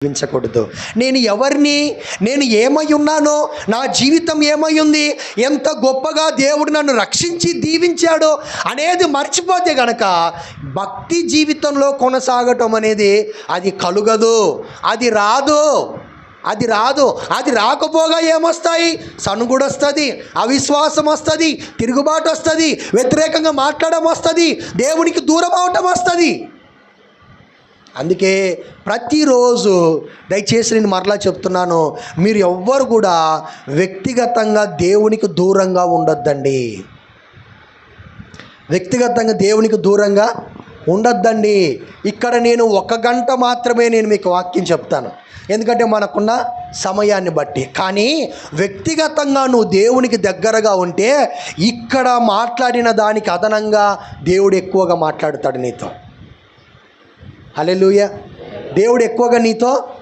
జీవించకూడదు. నేను ఎవరిని, నేను ఏమై ఉన్నానో, నా జీవితం ఏమై ఉంది, ఎంత గొప్పగా దేవుడు నన్ను రక్షించి దీవించాడో అనేది మర్చిపోతే గనక భక్తి జీవితంలో కొనసాగటం అనేది అది కలుగదు, అది రాదు. అది రాకపోగా ఏమొస్తాయి? సనుగుడు వస్తుంది, అవిశ్వాసం వస్తుంది, తిరుగుబాటు వస్తుంది, వ్యతిరేకంగా మాట్లాడడం వస్తుంది, దేవునికి దూరం అవటం వస్తుంది. అందుకే ప్రతిరోజు దయచేసి నేను మరలా చెప్తున్నాను, మీరు ఎవ్వరు కూడా వ్యక్తిగతంగా దేవునికి దూరంగా ఉండొద్దండి. వ్యక్తిగతంగా దేవునికి దూరంగా ఉండొద్దండి. ఇక్కడ నేను 1 గంట మాత్రమే నేను మీకు వాక్యం చెప్తాను, ఎందుకంటే మనకున్న సమయాన్ని బట్టి. కానీ వ్యక్తిగతంగా నువ్వు దేవునికి దగ్గరగా ఉంటే ఇక్కడ మాట్లాడిన దానికి అదనంగా దేవుడు ఎక్కువగా మాట్లాడతాడు నీతో. హల్లెలూయా. దేవుడు ఎక్కువగా నీతో